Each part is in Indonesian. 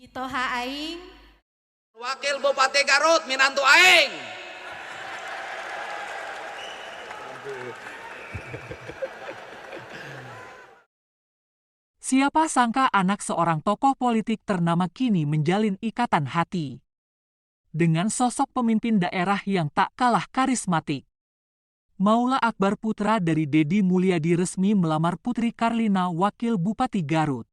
Itoha aing Wakil Bupati Garut minantu aing. Siapa sangka anak seorang tokoh politik ternama kini menjalin ikatan hati dengan sosok pemimpin daerah yang tak kalah karismatik. Maula Akbar, putra dari Deddy Mulyadi, resmi melamar Putri Karlina, Wakil Bupati Garut.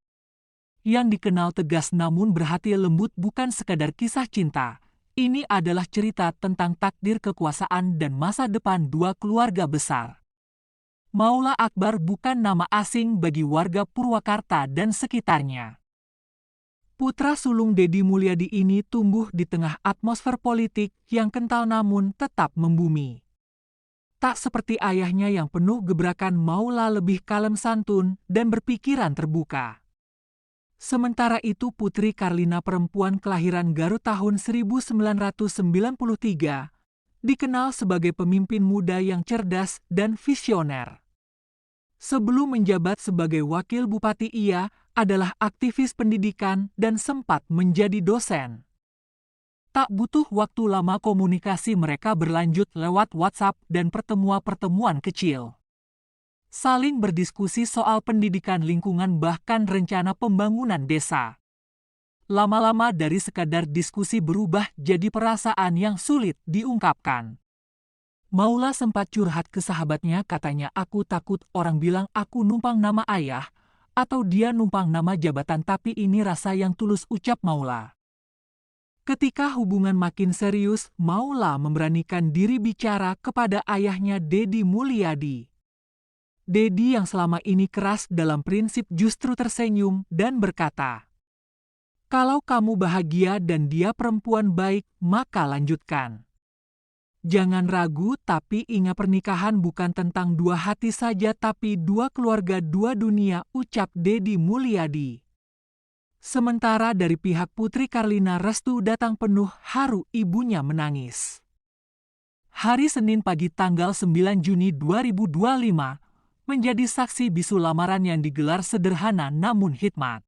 Yang dikenal tegas namun berhati lembut, bukan sekadar kisah cinta. Ini adalah cerita tentang takdir, kekuasaan, dan masa depan dua keluarga besar. Maula Akbar bukan nama asing bagi warga Purwakarta dan sekitarnya. Putra sulung Deddy Mulyadi ini tumbuh di tengah atmosfer politik yang kental namun tetap membumi. Tak seperti ayahnya yang penuh gebrakan, Maula lebih kalem, santun, dan berpikiran terbuka. Sementara itu Putri Karlina, perempuan kelahiran Garut tahun 1993, dikenal sebagai pemimpin muda yang cerdas dan visioner. Sebelum menjabat sebagai wakil bupati, ia adalah aktivis pendidikan dan sempat menjadi dosen. Tak butuh waktu lama komunikasi mereka berlanjut lewat WhatsApp dan pertemuan-pertemuan kecil. Saling berdiskusi soal pendidikan, lingkungan, bahkan rencana pembangunan desa. Lama-lama dari sekadar diskusi berubah jadi perasaan yang sulit diungkapkan. Maula sempat curhat ke sahabatnya, katanya, "Aku takut orang bilang aku numpang nama ayah atau dia numpang nama jabatan, tapi ini rasa yang tulus," ucap Maula. Ketika hubungan makin serius, Maula memberanikan diri bicara kepada ayahnya, Deddy Mulyadi. Deddy yang selama ini keras dalam prinsip justru tersenyum dan berkata, "Kalau kamu bahagia dan dia perempuan baik, maka lanjutkan. Jangan ragu, tapi ingat pernikahan bukan tentang dua hati saja tapi dua keluarga, dua dunia," ucap Deddy Mulyadi. Sementara dari pihak Putri Karlina, restu datang penuh haru, ibunya menangis. Hari Senin pagi tanggal 9 Juni 2025 menjadi saksi bisu lamaran yang digelar sederhana namun hikmat.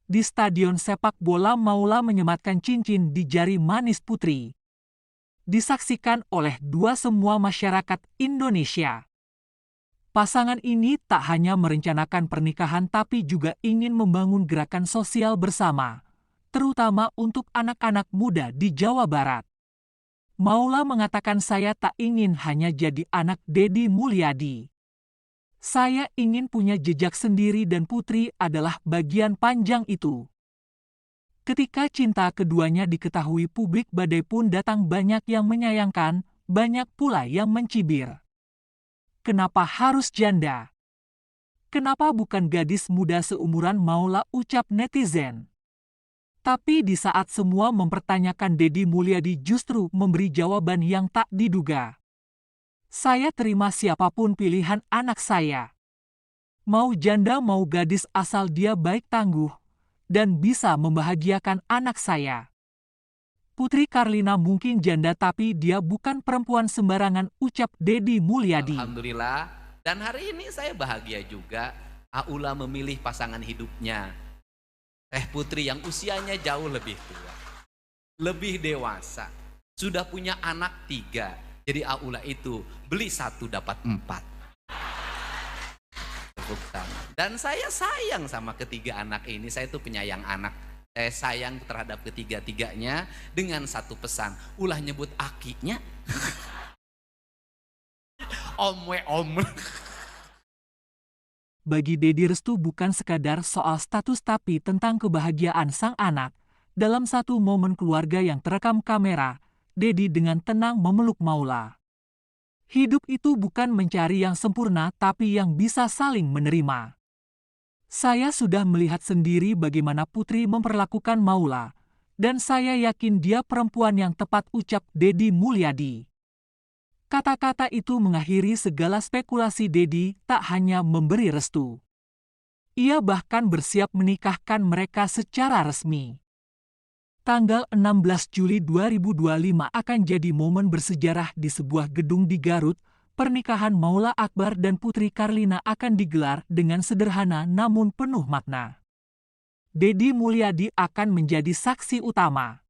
Di stadion sepak bola, Maula menyematkan cincin di jari manis Putri. Disaksikan oleh semua masyarakat Indonesia. Pasangan ini tak hanya merencanakan pernikahan tapi juga ingin membangun gerakan sosial bersama, terutama untuk anak-anak muda di Jawa Barat. Maula mengatakan, "Saya tak ingin hanya jadi anak Deddy Mulyadi. Saya ingin punya jejak sendiri dan Putri adalah bagian panjang itu." Ketika cinta keduanya diketahui publik, badai pun datang, banyak yang menyayangkan, banyak pula yang mencibir. "Kenapa harus janda? Kenapa bukan gadis muda seumuran Maula?" ucap netizen. Tapi di saat semua mempertanyakan, Deddy Mulyadi justru memberi jawaban yang tak diduga. "Saya terima siapapun pilihan anak saya. Mau janda mau gadis, asal dia baik, tangguh, dan bisa membahagiakan anak saya. Putri Karlina mungkin janda tapi dia bukan perempuan sembarangan," ucap Deddy Mulyadi. Alhamdulillah, dan hari ini saya bahagia juga. Aula memilih pasangan hidupnya Teh Putri yang usianya jauh lebih tua, lebih dewasa, sudah punya anak 3. Jadi Aula itu beli 1 dapat 4. Tepuk tangan. Dan saya sayang sama ketiga anak ini. Saya tuh penyayang anak. Saya sayang terhadap ketiga-tiganya dengan satu pesan. Ulah nyebut akinya. Om we om. Bagi Deddy, restu bukan sekadar soal status tapi tentang kebahagiaan sang anak. Dalam satu momen keluarga yang terekam kamera, Deddy dengan tenang memeluk Maula. Hidup itu bukan mencari yang sempurna tapi yang bisa saling menerima. "Saya sudah melihat sendiri bagaimana Putri memperlakukan Maula, dan saya yakin dia perempuan yang tepat," ucap Deddy Mulyadi. Kata-kata itu mengakhiri segala spekulasi. Deddy tak hanya memberi restu. Ia bahkan bersiap menikahkan mereka secara resmi. Tanggal 16 Juli 2025 akan jadi momen bersejarah di sebuah gedung di Garut. Pernikahan Maula Akbar dan Putri Karlina akan digelar dengan sederhana namun penuh makna. Deddy Mulyadi akan menjadi saksi utama.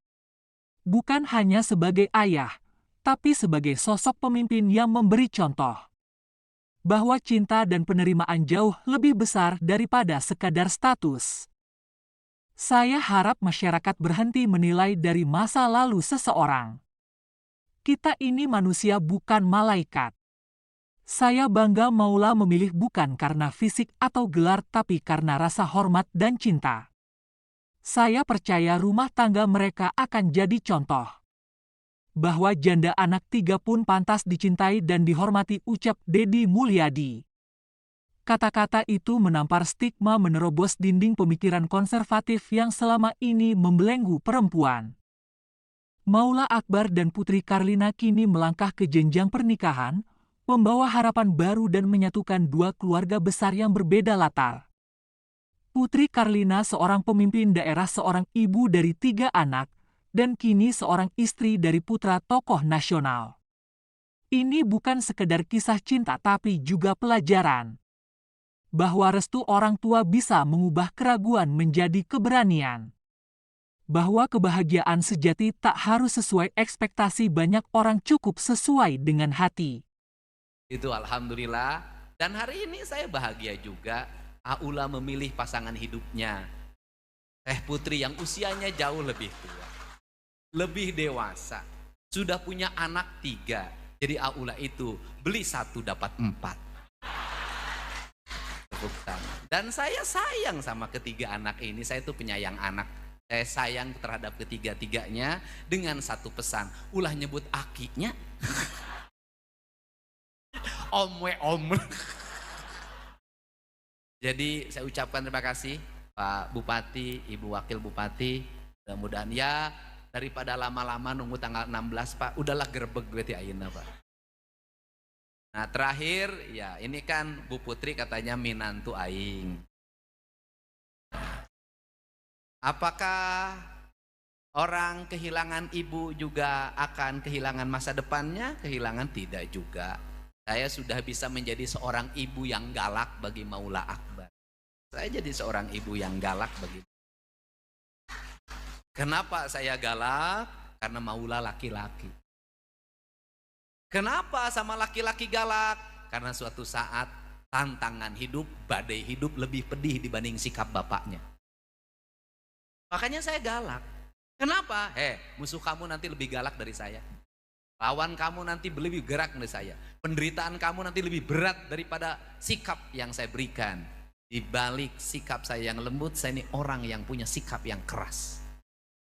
Bukan hanya sebagai ayah, tapi sebagai sosok pemimpin yang memberi contoh. Bahwa cinta dan penerimaan jauh lebih besar daripada sekadar status. Saya harap masyarakat berhenti menilai dari masa lalu seseorang. Kita ini manusia, bukan malaikat. Saya bangga Maula memilih bukan karena fisik atau gelar, tapi karena rasa hormat dan cinta. Saya percaya rumah tangga mereka akan jadi contoh. Bahwa janda anak 3 pun pantas dicintai dan dihormati, ucap Deddy Mulyadi. Kata-kata itu menampar stigma, menerobos dinding pemikiran konservatif yang selama ini membelenggu perempuan. Maula Akbar dan Putri Karlina kini melangkah ke jenjang pernikahan, membawa harapan baru dan menyatukan dua keluarga besar yang berbeda latar. Putri Karlina seorang pemimpin daerah, seorang ibu dari 3 anak, dan kini seorang istri dari putra tokoh nasional. Ini bukan sekedar kisah cinta, tapi juga pelajaran. Bahwa restu orang tua bisa mengubah keraguan menjadi keberanian. Bahwa kebahagiaan sejati tak harus sesuai ekspektasi banyak orang, cukup sesuai dengan hati. Itu alhamdulillah. Dan hari ini saya bahagia juga, Aula memilih pasangan hidupnya, Teh Putri, yang usianya jauh lebih tua, lebih dewasa, sudah punya anak 3. Jadi Aula itu beli 1 dapat 4. Dan saya sayang sama ketiga anak ini. Saya itu penyayang anak. Saya sayang terhadap ketiga-tiganya dengan satu pesan. Ulah nyebut akinya. Om. Jadi saya ucapkan terima kasih Pak Bupati, Ibu Wakil Bupati. Mudah-mudahan ya daripada lama-lama nunggu tanggal 16 Pak, udahlah gerbek gue ti ayeuna Pak. Nah terakhir ya ini kan Bu Putri katanya minantu aing. Apakah orang kehilangan ibu juga akan kehilangan masa depannya? Kehilangan tidak juga. Saya sudah bisa menjadi seorang ibu yang galak bagi Maula Akbar. Saya jadi seorang ibu yang galak bagi. Kenapa saya galak? Karena Maula laki-laki. Kenapa sama laki-laki galak? Karena suatu saat tantangan hidup, badai hidup lebih pedih dibanding sikap bapaknya. Makanya saya galak. Kenapa? Musuh kamu nanti lebih galak dari saya. Lawan kamu nanti lebih gerak dari saya. Penderitaan kamu nanti lebih berat daripada sikap yang saya berikan. Di balik sikap saya yang lembut, saya ini orang yang punya sikap yang keras.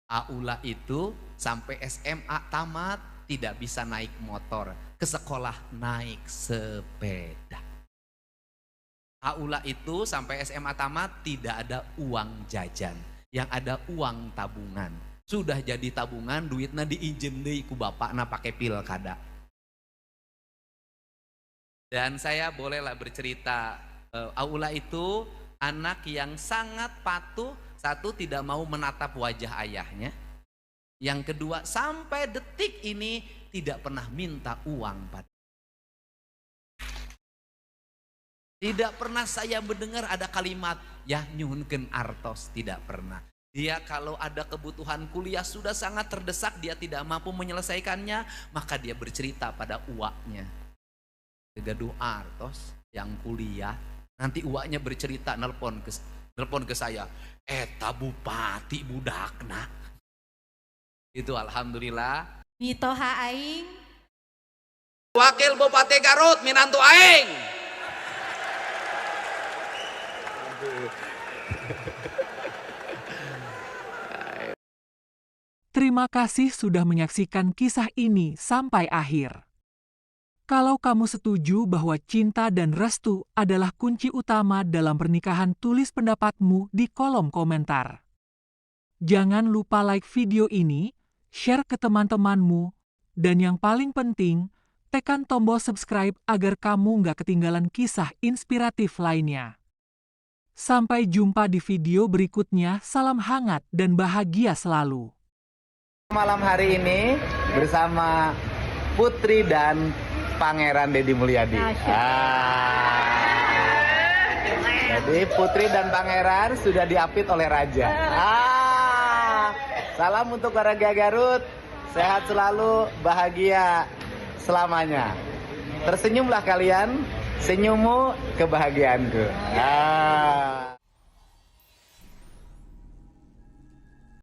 Aula itu sampai SMA tamat tidak bisa naik motor, ke sekolah naik sepeda. Aula itu sampai SMA tamat tidak ada uang jajan, yang ada uang tabungan. Sudah jadi tabungan, duitnya diinjem deui ku bapakna pakai pilkada. Dan saya bolehlah bercerita, Aula itu anak yang sangat patuh. Satu, tidak mau menatap wajah ayahnya. Yang kedua, sampai detik ini tidak pernah minta uang pada. Tidak pernah saya mendengar ada kalimat ya nyuhunkeun artos, tidak pernah. Dia kalau ada kebutuhan kuliah sudah sangat terdesak, dia tidak mampu menyelesaikannya, maka dia bercerita pada uaknya. Gaduh artos yang kuliah, nanti uaknya bercerita nelpon ke saya, eta bupati budakna. Itu alhamdulillah. Mitoha aing. Wakil Bupati Garut minantu aing. Terima kasih sudah menyaksikan kisah ini sampai akhir. Kalau kamu setuju bahwa cinta dan restu adalah kunci utama dalam pernikahan, tulis pendapatmu di kolom komentar. Jangan lupa like video ini, share ke teman-temanmu, dan yang paling penting, tekan tombol subscribe agar kamu nggak ketinggalan kisah inspiratif lainnya. Sampai jumpa di video berikutnya, salam hangat dan bahagia selalu. Malam hari ini bersama Putri dan Pangeran Deddy Mulyadi. Jadi Putri dan Pangeran sudah diapit oleh Raja. Salam untuk warga Garut. Sehat selalu, bahagia selamanya. Tersenyumlah kalian. Senyummu kebahagiaanku.